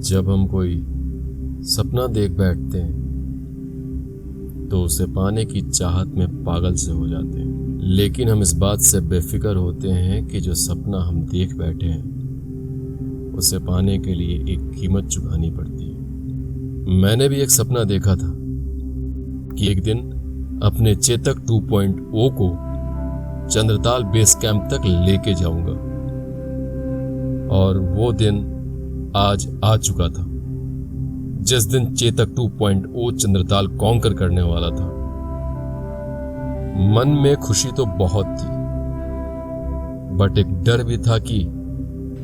जब हम कोई सपना देख बैठते हैं तो उसे पाने की चाहत में पागल से हो जाते हैं, लेकिन हम इस बात से बेफिक्र होते हैं कि जो सपना हम देख बैठे हैं उसे पाने के लिए एक कीमत चुकानी पड़ती है। मैंने भी एक सपना देखा था कि एक दिन अपने चेतक 2.0 को चंद्रताल बेस कैंप तक लेके जाऊंगा, और वो दिन आज आ चुका था जिस दिन चेतक 2.0 चंद्रताल कॉन्कर करने वाला था। मन में खुशी तो बहुत थी, बट एक डर भी था कि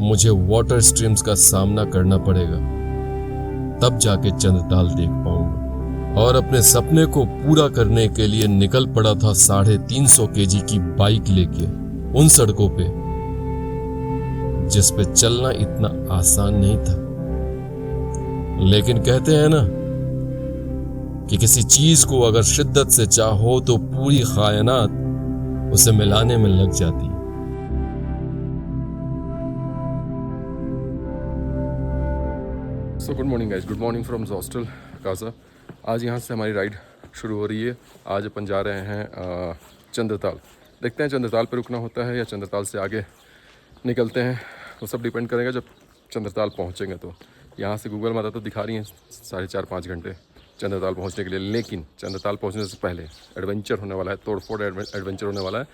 मुझे वाटर स्ट्रीम्स का सामना करना पड़ेगा, तब जाके चंद्रताल देख पाऊंगा। और अपने सपने को पूरा करने के लिए निकल पड़ा था 350 kg की बाइक लेके उन सड़कों पे जिस पे चलना इतना आसान नहीं था। लेकिन कहते हैं ना कि किसी चीज को अगर शिद्दत से चाहो तो पूरी कायनात उसे मिलाने में लग जाती है। So good morning guys, good morning from hostel Kaza. आज यहाँ से हमारी राइड शुरू हो रही है। आज अपन जा रहे हैं चंद्रताल। देखते हैं चंद्रताल पे रुकना होता है या चंद्रताल से आगे निकलते हैं, वो सब डिपेंड करेगा जब चंद्रताल पहुँचेंगे। तो यहाँ से गूगल माता तो दिखा रही हैं 4.5-5 घंटे चंद्रताल पहुँचने के लिए, लेकिन चंद्रताल पहुँचने से पहले एडवेंचर होने वाला है, तोड़फोड़ एडवेंचर होने वाला है,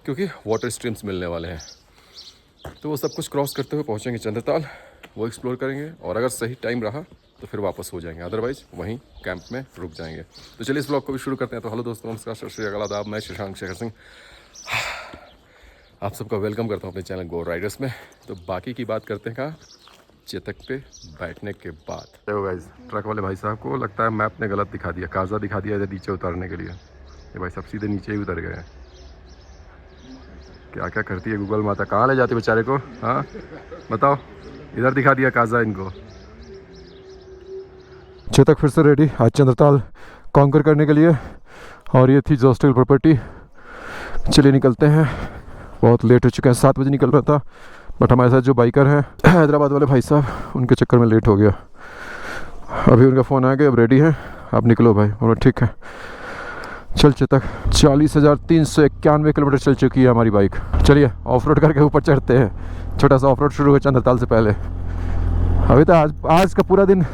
क्योंकि वाटर स्ट्रीम्स मिलने वाले हैं। तो वो सब कुछ क्रॉस करते हुए पहुँचेंगे चंद्रताल, वो एक्सप्लोर करेंगे, और अगर सही टाइम रहा तो फिर वापस हो जाएंगे, अदरवाइज वहीं कैंप में रुक जाएंगे। तो चलिए इस ब्लॉग को भी शुरू करते हैं। तो हेलो दोस्तों, नमस्कार, सत श्री अकाल, आदाब। मैं शशांक शेखर सिंह आप सबका वेलकम करता हूँ अपने चैनल गो राइडर्स में। तो बाकी की बात करते हैं कहाँ, चेतक पे बैठने के बाद। देखो गाइस, ट्रक वाले भाई साहब को लगता है मैप ने गलत दिखा दिया, काजा दिखा दिया इधर नीचे उतारने के लिए। ये भाई सब सीधे नीचे ही उतर गए हैं। क्या क्या करती है गूगल माता, कहाँ ले जाती है बेचारे को? हाँ बताओ, इधर दिखा दिया काजा इनको। चेतक फिर से रेडी आज चंद्रताल कॉन्कर करने के लिए, और ये थी जोस्टल प्रॉपर्टी। चलिए निकलते हैं, बहुत लेट हो चुका है, 7 बजे निकल रहा था, बट हमारे साथ जो बाइकर हैं हैदराबाद वाले भाई साहब, उनके चक्कर में लेट हो गया। अभी उनका फ़ोन आ गया, अब रेडी है, आप निकलो भाई। बोलो ठीक है, चल चेतक। 40,391 किलोमीटर चल चुकी है हमारी बाइक। चलिए ऑफ रोड करके ऊपर चढ़ते हैं। छोटा सा ऑफ रोड शुरू हो चंद्रताल से पहले। अभी तो आज का पूरा दिन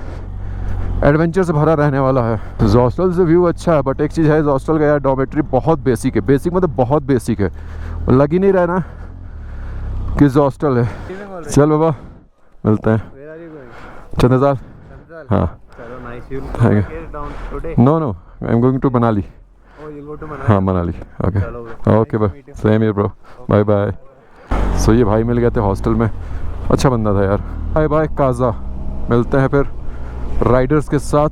एडवेंचर से भरा रहने वाला है। हॉस्टल से व्यू अच्छा है, बट एक चीज़ है हॉस्टल का यार, डॉर्मेट्री बहुत बेसिक है। बेसिक मतलब बहुत बेसिक है, लग ही नहीं रहा ना कि हॉस्टल है। चल बाबा, मिलते हैं चंद्रताल। हाँ, no I am going to Manali. हाँ Manali, okay okay bye, same here bro, bye bye. So ये भाई मिल गए थे हॉस्टल में, अच्छा बंदा था यार। बाय बाय काजा, मिलते हैं फिर राइडर्स के साथ,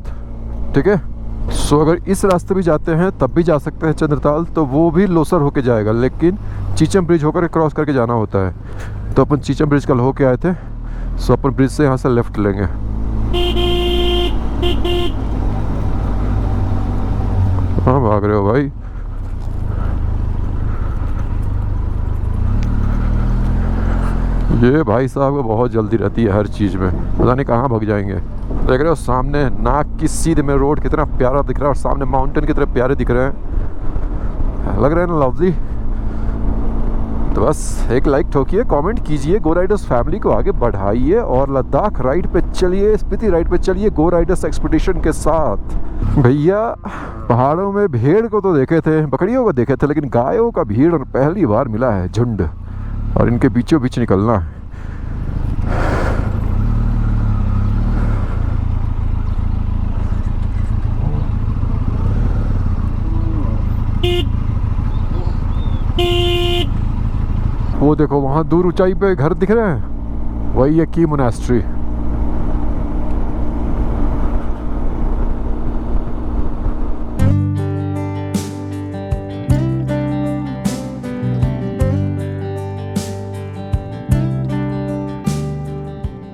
ठीक है। सो अगर इस रास्ते भी जाते हैं तब भी जा सकते हैं चंद्रताल, तो वो भी लोसर होके जाएगा, लेकिन चीचम ब्रिज होकर क्रॉस करके जाना होता है। तो अपन चीचम ब्रिज कल होके आए थे, सो अपन ब्रिज से यहाँ से लेफ्ट लेंगे। हाँ भाग रहे हो भाई। ये भाई साहब को बहुत जल्दी रहती है हर चीज़ में, पता नहीं कहाँ भाग जाएंगे। देख रहे हो सामने नाक की सीधे में रोड कितना प्यारा दिख रहा है, और सामने माउंटेन कितने प्यारे दिख रहे हैं, लग रहे हैं ना लवली। तो बस एक लाइक ठोकिए, कमेंट कीजिए, गो राइडर्स फैमिली को आगे बढ़ाइए, और लद्दाख राइड पे चलिए, स्पीति राइड पे चलिए गो राइडर्स एक्सपीडिशन के साथ। भैया पहाड़ों में भेड़ को तो देखे थे, बकरियों को देखे थे, लेकिन गायों का भीड़ पहली बार मिला है, झुंड, और इनके बीचों बीच निकलना है। वो देखो वहाँ दूर ऊंचाई पे घर दिख रहे हैं, वही है की मोनास्ट्री।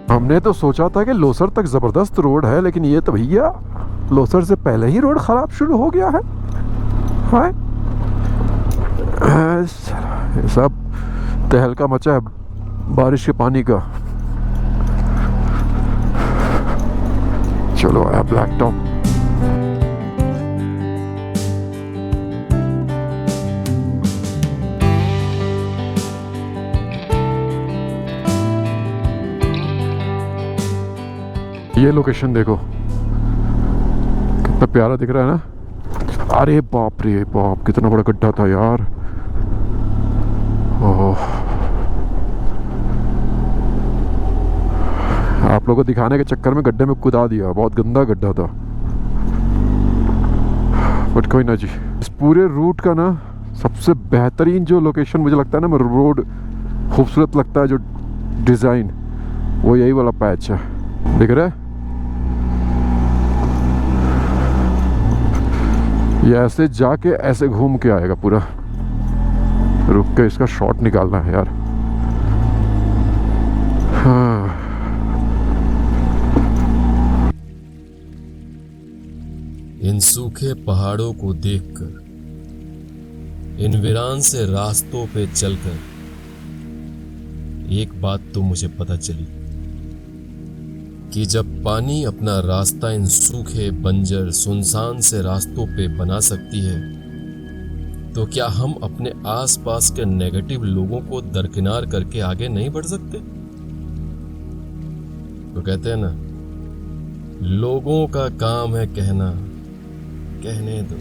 हमने तो सोचा था कि लोसर तक ज़बरदस्त रोड है, लेकिन ये तो भैया लोसर से पहले ही रोड ख़राब शुरू हो गया है। हाँ ये सब तहलका मचा है बारिश के पानी का। चलो आया ब्लैक टॉप। ये लोकेशन देखो कितना प्यारा दिख रहा है ना। अरे बाप रे बाप, कितना बड़ा गड्ढा था यार। ओह, आप लोगों को दिखाने के चक्कर में गड्ढे में कूदा दिया, बहुत गंदा गड्ढा था। बट कोई ना जी। इस पूरे रूट का ना सबसे बेहतरीन जो लोकेशन मुझे लगता है ना, रोड खूबसूरत लगता है जो डिज़ाइन, वो यही वाला पैच है, दिख रहा है। ये ऐसे जाके ऐसे घूम के आएगा पूरा। रुक के इसका शॉट निकालना है यार। हाँ। इन सूखे पहाड़ों को देखकर, इन वीरान से रास्तों पे चलकर एक बात तो मुझे पता चली कि जब पानी अपना रास्ता इन सूखे, बंजर, सुनसान से रास्तों पे बना सकती है, तो क्या हम अपने आसपास के नेगेटिव लोगों को दरकिनार करके आगे नहीं बढ़ सकते? तो कहते हैं ना, लोगों का काम है कहना, कहने दो।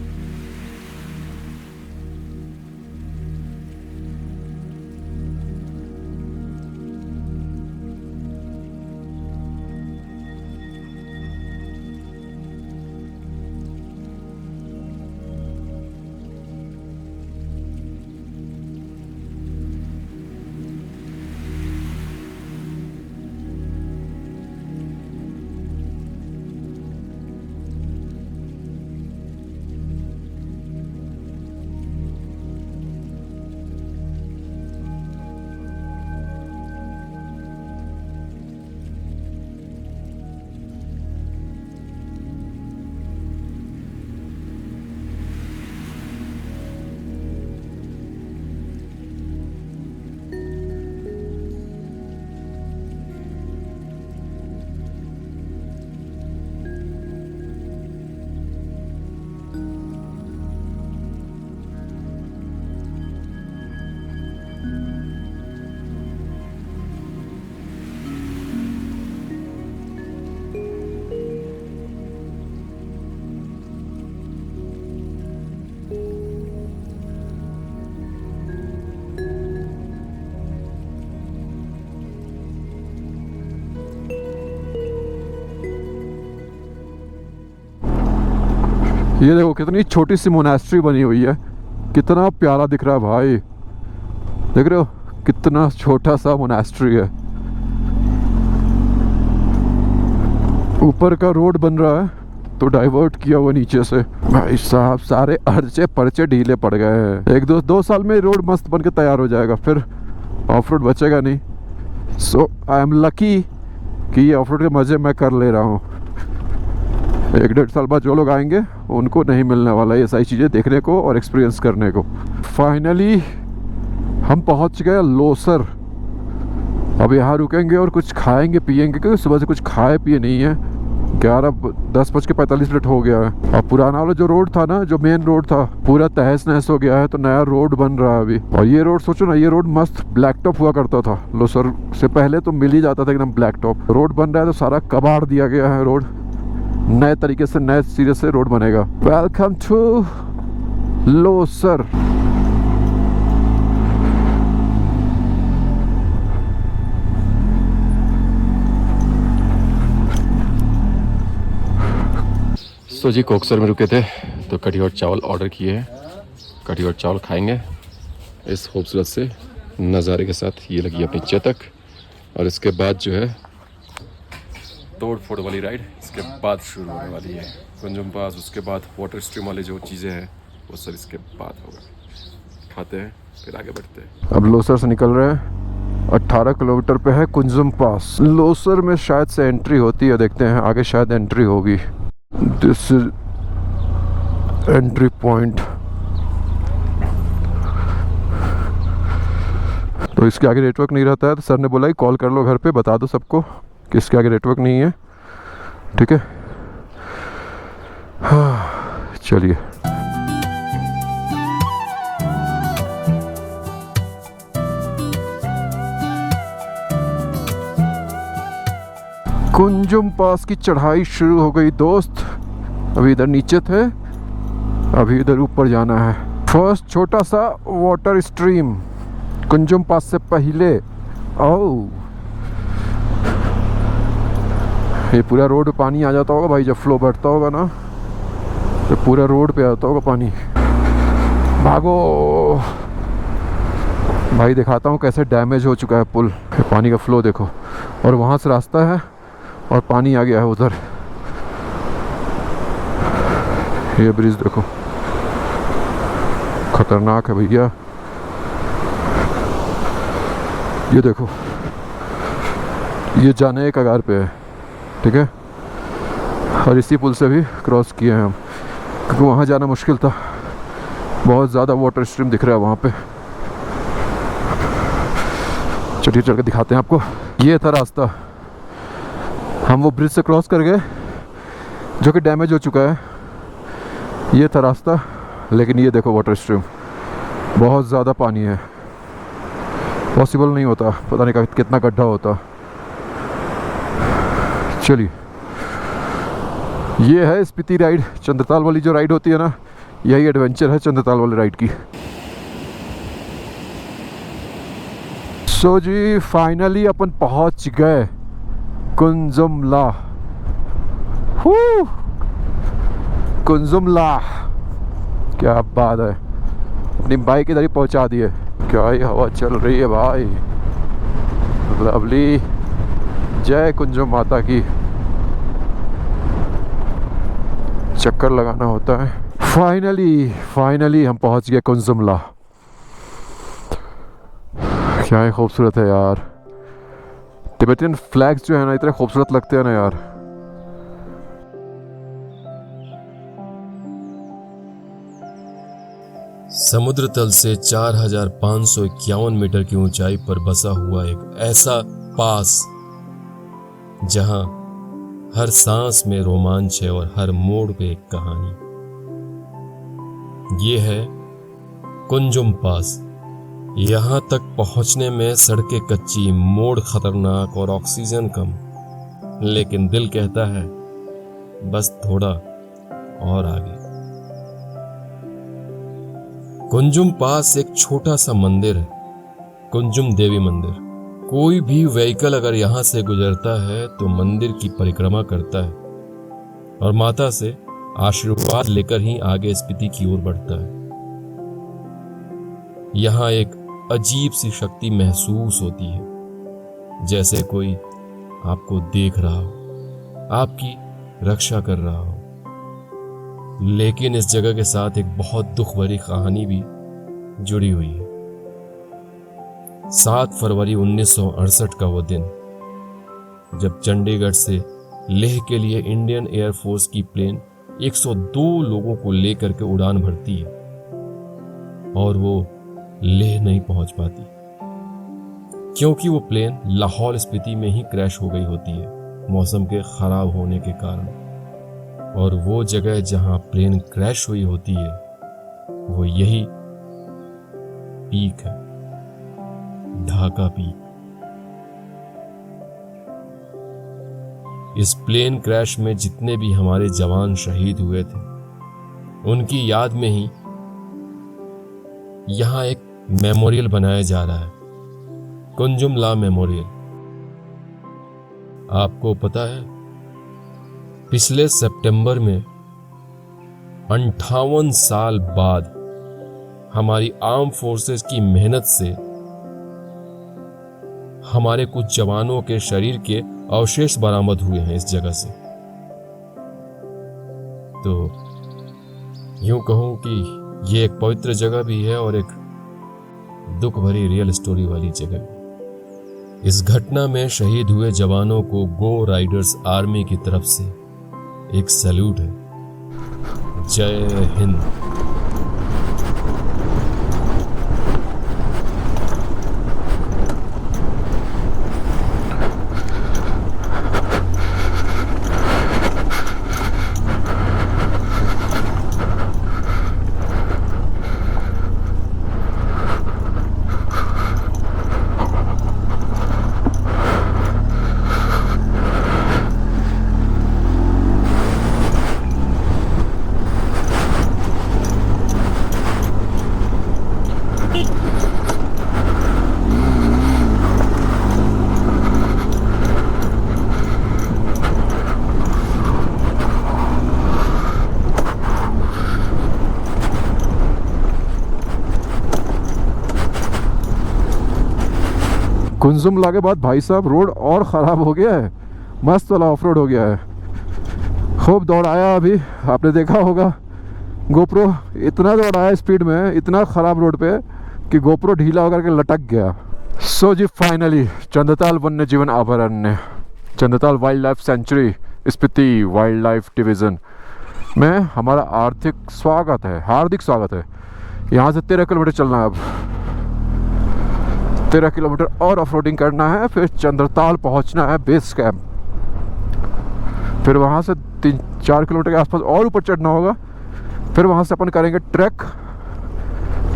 ये देखो कितनी छोटी सी मोनेस्ट्री बनी हुई है, कितना प्यारा दिख रहा है भाई। देख रहे हो कितना छोटा सा मोनेस्ट्री है। ऊपर का रोड बन रहा है तो डाइवर्ट किया हुआ नीचे से। भाई साहब सारे अर्चे पर्चे ढीले पड़ गए हैं। एक दो साल में रोड मस्त बन के तैयार हो जाएगा, फिर ऑफ रोड बचेगा नहीं। सो आई एम लकी कि ये ऑफ रोड के मज़े मैं कर ले रहा हूँ। 1-1.5 साल बाद जो लोग आएंगे उनको नहीं मिलने वाला ये सारी चीज़ें देखने को और एक्सपीरियंस करने को। फाइनली हम पहुंच गए लोसर। अब यहाँ रुकेंगे और कुछ खाएंगे पिएंगे, क्योंकि सुबह से कुछ खाए पिए नहीं है। 10:45 हो गया है। अब पुराना वाला जो रोड था ना, जो मेन रोड था, पूरा तहस नहस हो गया है, तो नया रोड बन रहा है अभी। और ये रोड सोचो ना, ये रोड मस्त ब्लैक टॉप हुआ करता था लोसर से पहले, तो मिल ही जाता था एकदम ब्लैक टॉप। रोड बन रहा है तो सारा कबाड़ दिया गया है रोड, नए तरीके से नए सिरे से रोड बनेगा। Welcome to Losar. तो जी कोकसर में रुके थे तो कढ़ी और चावल ऑर्डर किए हैं। कढ़ी और चावल खाएंगे इस खूबसूरत से नज़ारे के साथ। ये लगी अपनी चेतक, और इसके बाद जो है तोड़ फोड़ वाली राइड इसके बाद शुरू होने वाली है। कुंजुम पास, उसके बाद वाटर स्ट्रीम वाली जो चीज़ें हैं वो सब इसके बाद होगा। खाते हैं फिर आगे बढ़ते हैं। अब लोसर से निकल रहे हैं। 18 किलोमीटर पे है कुंजुम पास। लोसर में शायद से एंट्री होती है, देखते हैं आगे शायद एंट्री होगी। This is entry point. तो इसके आगे नेटवर्क नहीं रहता है, तो सर ने बोला कि कॉल कर लो घर पे, बता दो सबको कि इसके आगे नेटवर्क नहीं है, ठीक है। चलिए। कुंजुम पास की चढ़ाई शुरू हो गई दोस्त। अभी इधर नीचे थे, अभी इधर ऊपर जाना है। फर्स्ट छोटा सा वाटर स्ट्रीम कुंजुम पास से पहले। ओह, ये पूरा रोड पे पानी आ जाता होगा भाई, जब फ्लो बढ़ता होगा ना तो पूरा रोड पे आता होगा पानी। भागो भाई, दिखाता हूँ कैसे डैमेज हो चुका है पुल। पानी का फ्लो देखो, और वहाँ से रास्ता है और पानी आ गया है उधर। ये ब्रिज देखो, खतरनाक है भैया। ये देखो, ये जाने के कगार पे है, ठीक है। और इसी पुल से भी क्रॉस किए हैं हम, क्योंकि वहाँ जाना मुश्किल था, बहुत ज़्यादा वाटर स्ट्रीम दिख रहा है वहाँ पे। चलिए चल के दिखाते हैं आपको। ये था रास्ता, हम वो ब्रिज से क्रॉस कर गए जो कि डैमेज हो चुका है। ये था रास्ता, लेकिन ये देखो वाटर स्ट्रीम, बहुत ज़्यादा पानी है, पॉसिबल नहीं होता, पता नहीं कितना गड्ढा होता। चलिए, ये है स्पीति राइड। चंद्रताल वाली जो राइड होती है ना, यही एडवेंचर है चंद्रताल वाली राइड की। सो जी, फाइनली अपन पहुंच गए कुंजुमला। कुंजुमला, क्या बात है। अपनी बाइक इधर ही पहुंचा दी है। क्या ही हवा चल रही है भाई, लवली। जय कुंजुम माता की। चक्कर लगाना होता है। फाइनली हम पहुंच गए कुंजुमला। क्या ही खूबसूरत है यार। तिब्बतियन फ्लैग्स जो है ना, इतने खूबसूरत लगते हैं ना यार। समुद्र तल से 4551 मीटर की ऊंचाई पर बसा हुआ एक ऐसा पास जहां हर सांस में रोमांच है और हर मोड़ पे एक कहानी। ये है कुंजुम पास। यहां तक पहुंचने में सड़कें कच्ची, मोड़ खतरनाक और ऑक्सीजन कम, लेकिन दिल कहता है बस थोड़ा और आगे। कुंजुम पास एक छोटा सा मंदिर है, कुंजुम देवी मंदिर। कोई भी व्हीकल अगर यहां से गुजरता है तो मंदिर की परिक्रमा करता है और माता से आशीर्वाद लेकर ही आगे स्पीति की ओर बढ़ता है। यहां एक अजीब सी शक्ति महसूस होती है, जैसे कोई आपको देख रहा हो, आपकी रक्षा कर रहा हो। लेकिन इस जगह के साथ एक बहुत दुख भरी कहानी भी जुड़ी हुई है। 7 फरवरी 1968 का वो दिन, जब चंडीगढ़ से लेह के लिए इंडियन एयरफोर्स की प्लेन 102 लोगों को लेकर के उड़ान भरती है और वो लेह नहीं पहुंच पाती, क्योंकि वो प्लेन लाहौल स्पीति में ही क्रैश हो गई होती है मौसम के खराब होने के कारण। और वो जगह जहां प्लेन क्रैश हुई होती है वो यही पीक है, ढाका पीक। इस प्लेन क्रैश में जितने भी हमारे जवान शहीद हुए थे, उनकी याद में ही यहां एक मेमोरियल बनाया जा रहा है, कुंजुमला मेमोरियल। आपको पता है, पिछले सितंबर में 58 साल बाद हमारी आर्म फोर्सेस की मेहनत से हमारे कुछ जवानों के शरीर के अवशेष बरामद हुए हैं इस जगह से। तो यूं कहूं कि ये एक पवित्र जगह भी है और एक दुख भरी रियल स्टोरी वाली जगह। इस घटना में शहीद हुए जवानों को गो राइडर्स आर्मी की तरफ से एक सैल्यूट है। जय हिंद। कुंजुमला के बाद भाई साहब रोड और ख़राब हो गया है, मस्त वाला ऑफ रोड हो गया है। खूब दौड़ाया अभी, आपने देखा होगा गोप्रो इतना दौड़ाया स्पीड में, इतना ख़राब रोड पे कि गोप्रो ढीला होकर के लटक गया। सो जी फाइनली चंद्रताल वन्य जीवन अभयारण्य, Chandratal wild life sanctuary, Spiti wild life division में हमारा हार्दिक स्वागत है। यहाँ से 13 किलोमीटर चलना है अब, 13 किलोमीटर और ऑफ रोडिंग करना है, फिर चंद्रताल पहुँचना है बेस कैंप, फिर वहाँ से 3-4 किलोमीटर के आसपास और ऊपर चढ़ना होगा, फिर वहाँ से अपन करेंगे ट्रैक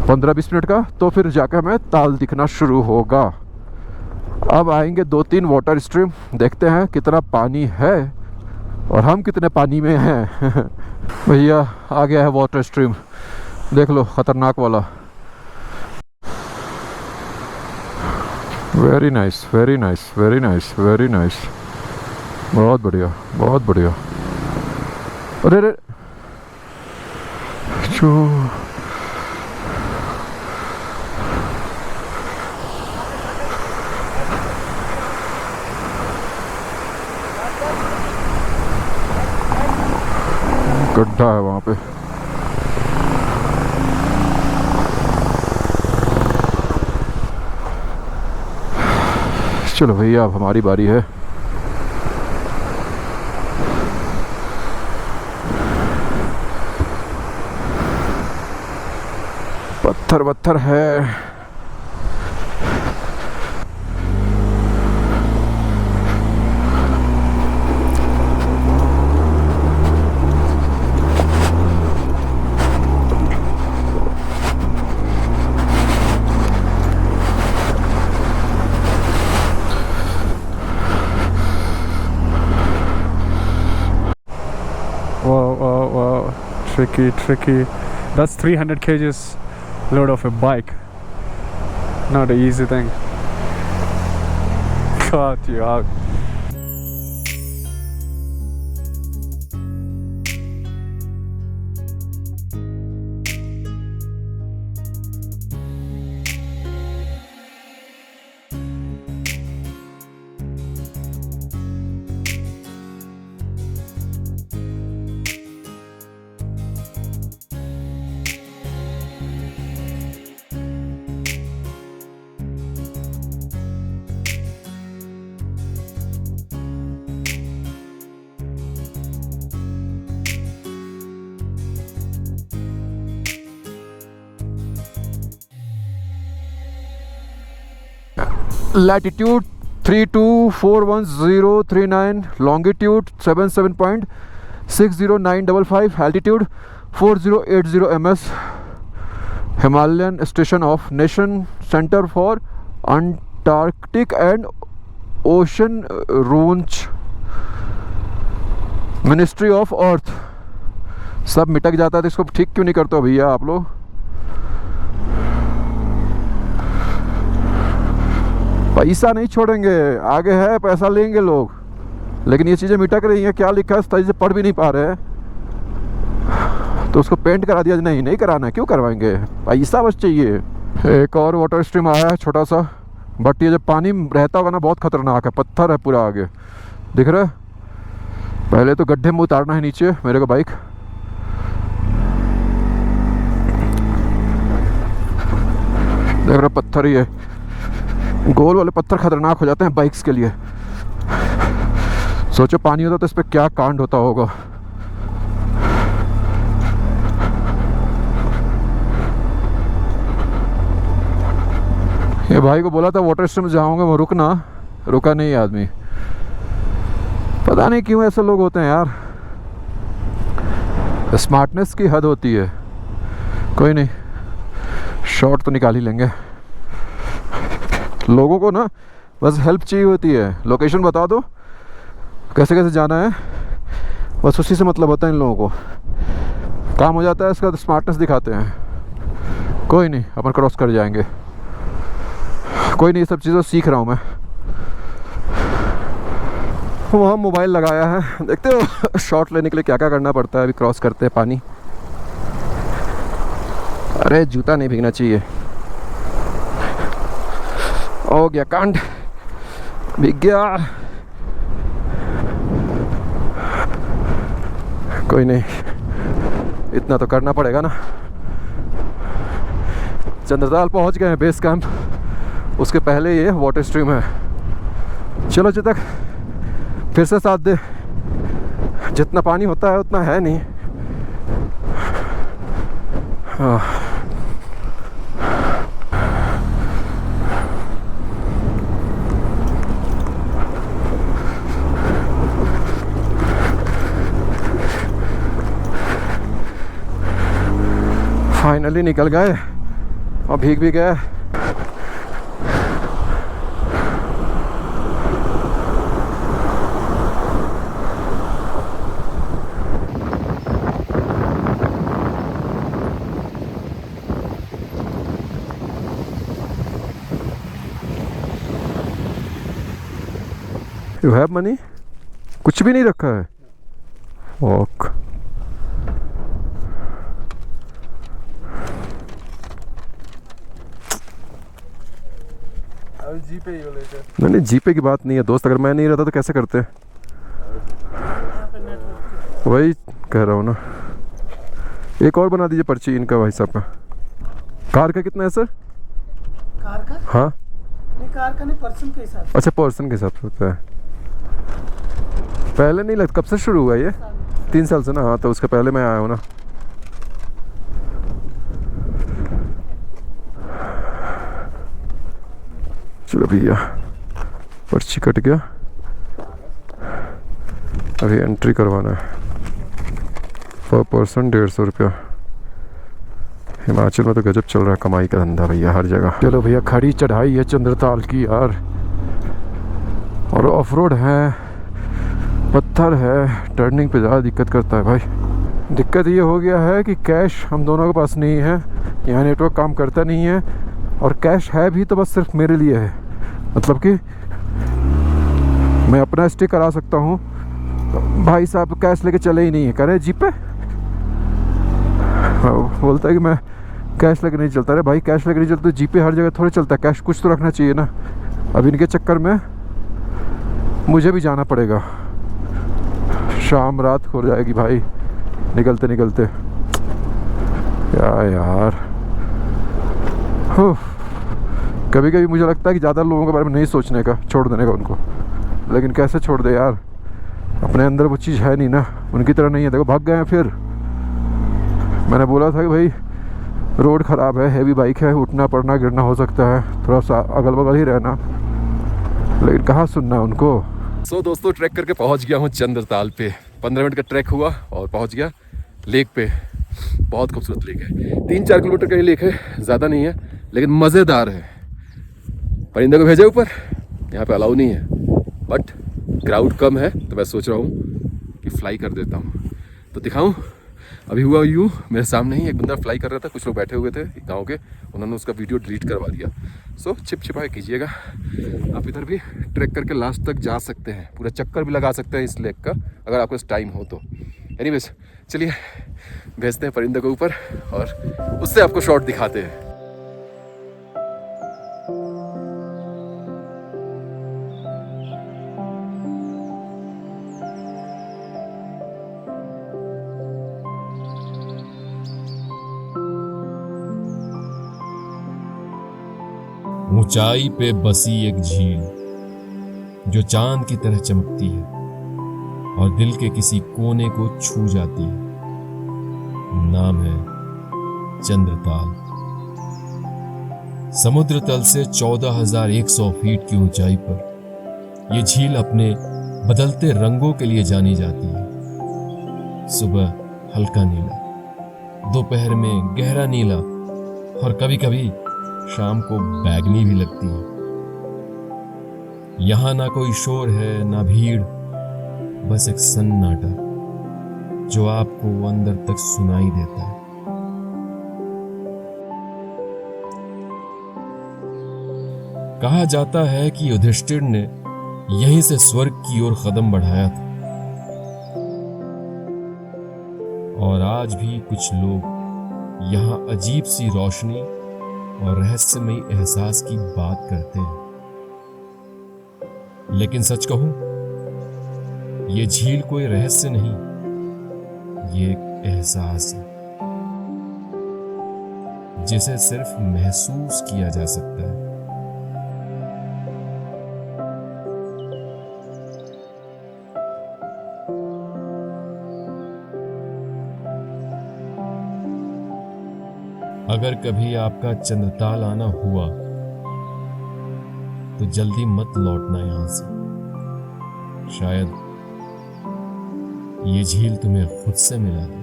15-20 मिनट का, तो फिर जाकर हमें ताल दिखना शुरू होगा। अब आएंगे 2-3 वाटर स्ट्रीम, देखते हैं कितना पानी है और हम कितने पानी में हैं। भैया आ गया है वाटर स्ट्रीम, देख लो ख़तरनाक वाला। Very nice, very nice, very nice, very nice, बहुत बढ़िया, बहुत बढ़िया। अरे अरे जो गड्ढा है वहाँ पे, चलो भैया अब हमारी बारी है। पत्थर पत्थर है, Wow, tricky. That's 300 kgs load of a bike. Not an easy thing. God, you out. Latitude 3241,039, longitude 77.60955, altitude 4080 ms, Himalayan station of nation, centre for Antarctic and ocean research, ministry of earth. सब मिटक जाता है तो इसको ठीक क्यों नहीं करते हो भैया आप लोग? पैसा नहीं छोड़ेंगे, आगे है पैसा लेंगे लोग, लेकिन ये चीज़ें मिटक रही हैं। क्या लिखा है सही से पढ़ भी नहीं पा रहे हैं, तो उसको पेंट करा दिया। नहीं कराना है, क्यों करवाएंगे, पैसा बस चाहिए। एक और वाटर स्ट्रीम आया है छोटा सा, बट ये जब पानी रहता होगा ना बहुत खतरनाक है, पत्थर है पूरा आगे, दिख रहा है। पहले तो गड्ढे में उतारना है नीचे मेरे को बाइक, देख रहा पत्थर ही है, गोल वाले पत्थर खतरनाक हो जाते हैं बाइक्स के लिए। सोचो पानी होता तो इस पर क्या कांड होता होगा। ये भाई को बोला था वाटर स्ट्रीम जाऊंगा वो रुकना, रुका नहीं आदमी। पता नहीं क्यों ऐसे लोग होते हैं यार, स्मार्टनेस की हद होती है। कोई नहीं, शॉट तो निकाल ही लेंगे। लोगों को ना बस हेल्प चाहिए होती है, लोकेशन बता दो कैसे कैसे जाना है, बस उसी से मतलब होता है इन लोगों को, काम हो जाता है। इसका स्मार्टनेस दिखाते हैं। कोई नहीं, अपन क्रॉस कर जाएंगे। कोई नहीं, ये सब चीज़ें सीख रहा हूँ मैं। वहाँ मोबाइल लगाया है, देखते हो शॉट लेने के लिए क्या क्या करना पड़ता है। अभी क्रॉस करते हैं पानी। अरे जूता नहीं भीगना चाहिए। हो गया कांड। भीग गया। कोई नहीं, इतना तो करना पड़ेगा ना। चंद्रताल पहुंच गए हैं बेस कैंप, उसके पहले ये वाटर स्ट्रीम है। चलो जी तक फिर से साथ दे, जितना पानी होता है उतना है नहीं। हाँ फाइनली निकल गए और भीग भी गए। You have money? कुछ भी नहीं रखा है। ओक जीपे ही बोले थे। नहीं, जीपे की बात नहीं है दोस्त, अगर मैं नहीं रहता तो कैसे करते? वही कह रहा हूँ ना। एक और बना दीजिए पर्ची इनका भाई साहब का। कार का कितना है सर? कार का? हाँ नहीं, कार का नहीं, पर्सन के हिसाब से। अच्छा, पर्सन के हिसाब से होता है। पहले नहीं लगता, कब से शुरू हुआ ये? 3 साल से ना। हाँ तो उसके पहले मैं आया हूँ ना। चलो भैया, पर्ची कट गया, अभी एंट्री करवाना है। पर पर्सन 150 रुपया। हिमाचल में तो गजब चल रहा है कमाई का धंधा भैया, हर जगह। चलो भैया, खड़ी चढ़ाई है चंद्रताल की यार, और ऑफ रोड है, पत्थर है, टर्निंग पे ज़्यादा दिक्कत करता है भाई। दिक्कत ये हो गया है कि कैश हम दोनों के पास नहीं है, यहाँ नेटवर्क काम करता नहीं है, और कैश है भी तो बस सिर्फ मेरे लिए है। मतलब कि मैं अपना स्टे करा सकता हूँ, भाई साहब कैश लेके चले ही नहीं है। कह रहे जीप पे, बोलता है कि मैं कैश लेके नहीं चलता। अरे भाई, कैश लेके नहीं चलता तो जीपे हर जगह थोड़े चलता है, कैश कुछ तो रखना चाहिए ना। अब इनके चक्कर में मुझे भी जाना पड़ेगा, शाम रात हो जाएगी भाई निकलते निकलते। क्या यार, कभी कभी मुझे लगता है कि ज़्यादा लोगों के बारे में नहीं सोचने का, छोड़ देने का उनको। लेकिन कैसे छोड़ दे यार, अपने अंदर वो चीज़ है नहीं ना, उनकी तरह नहीं है। देखो भाग गए हैं फिर। मैंने बोला था कि भाई रोड ख़राब है, हैवी बाइक है, उठना पड़ना गिरना हो सकता है, थोड़ा सा अगल बगल ही रहना, लेकिन कहाँ सुनना है उनको। सो दोस्तों, ट्रैक करके पहुंच गया हूं चंद्रताल पे। 15 मिनट का ट्रैक हुआ और पहुंच गया लेक पे। बहुत खूबसूरत लेक है, 3-4 किलोमीटर का ही लेक है, ज़्यादा नहीं है लेकिन मज़ेदार है। परिंदे को भेजा ऊपर, यहाँ पे अलाउ नहीं है, बट क्राउड कम है तो मैं सोच रहा हूँ कि फ्लाई कर देता हूँ। तो दिखाऊँ, अभी हुआ यूँ, मेरे सामने ही एक बंदा फ्लाई कर रहा था, कुछ लोग बैठे हुए थे गांव के, उन्होंने उसका वीडियो डिलीट करवा दिया। सो छिपाए कीजिएगा। आप इधर भी ट्रैक करके लास्ट तक जा सकते हैं, पूरा चक्कर भी लगा सकते हैं इस लेक का, अगर आपको टाइम हो तो। एनीवेज, चलिए भेजते हैं परिंदे को ऊपर और उससे आपको शॉट दिखाते हैं। ऊंचाई पे बसी एक झील जो चांद की तरह चमकती है और दिल के किसी कोने को छू जाती है। नाम है चंद्रताल। समुद्र तल से 14,100 फीट की ऊंचाई पर यह झील अपने बदलते रंगों के लिए जानी जाती है। सुबह हल्का नीला, दोपहर में गहरा नीला और कभी कभी शाम को बैगनी भी लगती है। यहां ना कोई शोर है ना भीड़, बस एक सन्नाटा जो आपको अंदर तक सुनाई देता है। कहा जाता है कि युधिष्ठिर ने यहीं से स्वर्ग की ओर कदम बढ़ाया था, और आज भी कुछ लोग यहां अजीब सी रोशनी और रहस्यमयी एहसास की बात करते हैं। लेकिन सच कहूं, ये झील कोई रहस्य नहीं, ये एक एहसास है जिसे सिर्फ महसूस किया जा सकता है। अगर कभी आपका चंद्रताल आना हुआ तो जल्दी मत लौटना यहां से। शायद ये झील तुम्हें खुद से मिला दे।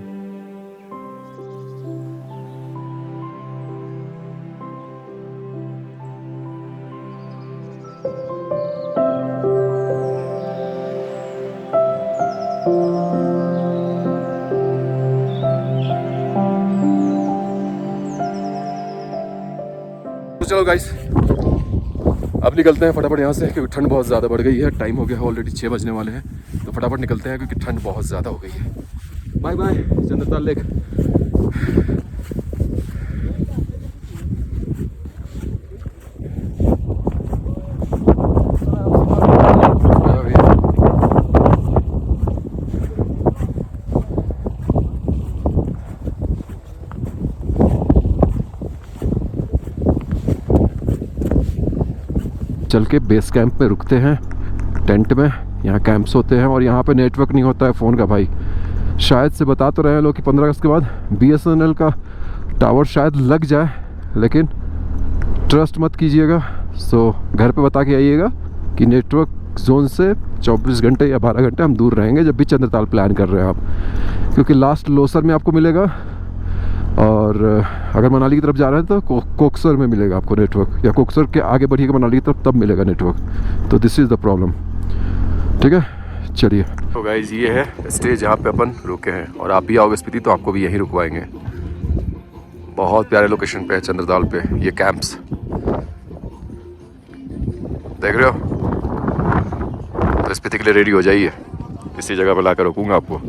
तो चलो गाइस, अब निकलते हैं फटाफट यहाँ से, क्योंकि ठंड बहुत ज़्यादा बढ़ गई है। टाइम हो गया है ऑलरेडी 6 बजने वाले हैं, तो फटाफट निकलते हैं क्योंकि ठंड बहुत ज़्यादा हो गई है। Bye bye Chandratal lake. चल के बेस कैंप में रुकते हैं, टेंट में। यहाँ कैंप्स होते हैं और यहाँ पे नेटवर्क नहीं होता है फ़ोन का भाई। शायद से बता तो रहे हैं लोग कि 15 अगस्त के बाद BSNL का टावर शायद लग जाए, लेकिन ट्रस्ट मत कीजिएगा। सो घर पे बता के आइएगा कि नेटवर्क जोन से 24 घंटे या 12 घंटे हम दूर रहेंगे जब भी चंद्रताल प्लान कर रहे हैं आप, क्योंकि लास्ट लोसर में आपको मिलेगा, और अगर मनाली की तरफ जा रहे हैं तो कोकसर में मिलेगा आपको नेटवर्क, या कोकसर के आगे बढ़िएगा मनाली की तरफ तब मिलेगा नेटवर्क। तो दिस इज़ द प्रॉब्लम। ठीक है, चलिए। तो गाइस ये है स्टे जहाँ पे अपन रुके हैं, और आप भी आओगे स्पीति तो आपको भी यहीं रुकवाएंगे। बहुत प्यारे लोकेशन पे है चंद्रताल पे ये कैंप्स, देख रहे हो। तो स्पीति के लिए रेडी हो जाइए, इसी जगह पर लाकर रुकूंगा आपको।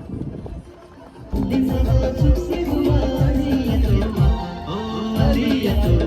Maria